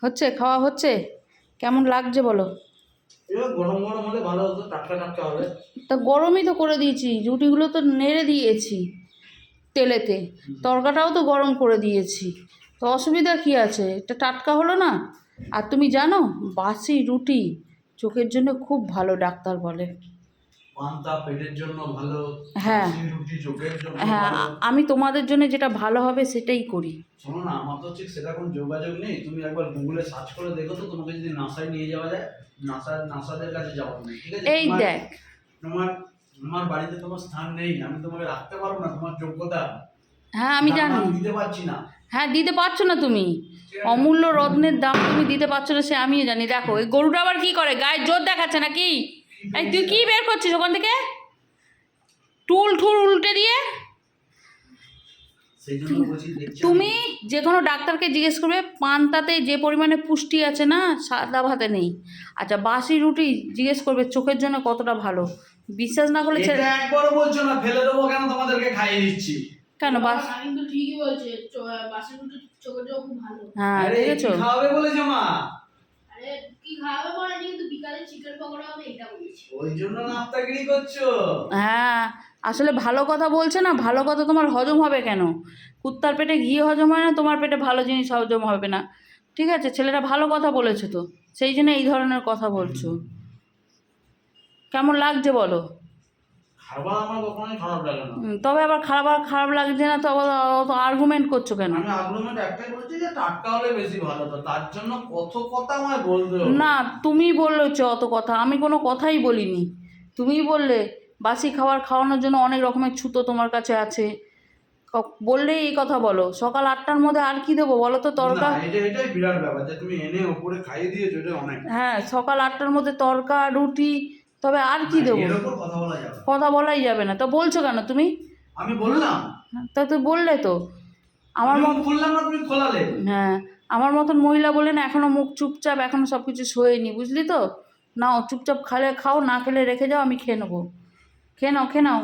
হচ্ছে, খাওয়া হচ্ছে? কেমন লাগছে বলো? এবার গরম গরম হলে ভালো হতো, টাটকা টাটকা হলে। তা গরমই তো করে দিয়েছি, রুটিগুলো তো নেড়ে দিয়েছি তেলেতে, তরকাটাও তো গরম করে দিয়েছি, তো অসুবিধা কী আছে? এটা টাটকা হলো না? আর তুমি জানো, বাসি রুটি চোখের জন্য খুব ভালো, ডাক্তার বলে। পান্তা পেটের জন্য ভালো, হ্যাঁ বাসি রুটি চোখের জন্য হ্যাঁ, ভালো। আমি তোমাদের জন্য যেটা ভালো হবে সেটাই করি। শোনো না, আমার তো ঠিক সেরকম যোগাযোগ নেই, তুমি একবার গুগলে সার্চ করে দেখো তো, তোমাকে যদি নাসায় নিয়ে যাওয়া যায়। নাসাদের কাছে যাওয়া নেই, ঠিক আছে? এই দেখ, তোমার তোমার বাড়িতে তোমার স্থান নেই, আমি তোমাকে রাখতে পারবো না, তোমার যোগ্যতা। হ্যাঁ আমি দাম জানি। আমি দিতে পারছি না। হ্যাঁ, দিতে পারছো না তুমি, ঠিক আছে? অমূল্য রত্নের দাম তুমি দিতে পারছো না, সে আমিও জানি। দেখো এই গরুটা আবার কি করে, গায়ে জোর দেখাচ্ছে নাকি? এই তুই কি বের করছিস ওখান থেকে, টুল ঠুল উল্টে দিয়ে? সেই জন্য বলছি, দেখছি তুমি যে কোনো ডাক্তারকে জিজ্ঞেস করবে, পান্তাতে যে পরিমাণে পুষ্টি আছে না, সাদা ভাতে নেই। আচ্ছা, বাসি রুটি জিজ্ঞেস করবে চোখের জন্য কতটা ভালো। বিশ্বাস না করলে এটা একবারও বলছো না, ফেলে দেবো কেন, তোমাদেরকে খাইয়ে দিচ্ছি। কেন বাস, কিন্তু ঠিকই বলছে, বাসি রুটি চোখের জন্য খুব ভালো। হ্যাঁ আরে দেখেছো? কি খাওয়াবে বলেছো মা? আরে কি খাওয়াবে বলেনি, কিন্তু বিকালে চিকেন পকোড়া হবে এটা বলেছি। ওই জন্য নাপ্তাগিরি করছো। হ্যাঁ, আসলে ভালো কথা বলছে না, ভালো কথা তোমার হজম হবে কেন? কুত্তার পেটে ঘি হজম হয় না, তোমার পেটে ভালো জিনিস হজম হবে না। ঠিক আছে, ছেলেটা ভালো কথা বলেছে তো, সেই জন্য এই ধরনের কথা বলছো। কেমন লাগছে বলো? খাবার আমার কখনোই খারাপ লাগে না। তবে আবার খারাপ খারাপ লাগছে না তো, আবার অত আর্গুমেন্ট করছো কেন? আমি আর্গুমেন্ট একটাই বলেছি যে টাটকা হলে বেশি ভালো, তো তার জন্য কত কথা আমায় বলতে হবে? না, তুমি বলছো অত কথা, আমি কোনো কথাই বলিনি। তুমিই বললে বাসি খাবার খাওয়ানোর জন্য অনেক রকমের ছুতো তোমার কাছে আছে, বললেই এই কথা বলো। সকাল 8টার মধ্যে আর কি দেবো বলো তো, না, তরকা? এটাই বিরাট ব্যাপার যে তুমি এনে ওপরে খাইয়ে দিয়েছো, এটা অনেক। হ্যাঁ, সকাল 8টার মধ্যে তরকা রুটি, তবে আর কি দেবো? এর ওপর কথা বলা যাবে না। কথা বলাই যাবে না, তো বলছো কেন তুমি? আমি বললাম, তা তুই বললে তো। আমার আমি মত, মুখ খুললাম না, তুমি খোলালে। হ্যাঁ, আমার মতন মহিলা বলে না, এখনো মুখ চুপচাপ, এখনো সব কিছু সয়েনি, বুঝলি তো? নাও চুপচাপ, খালে খাও, না খেলে রেখে যাও, আমি খেয়ে নেবো। খেয়ে নাও, খেয়ে নাও।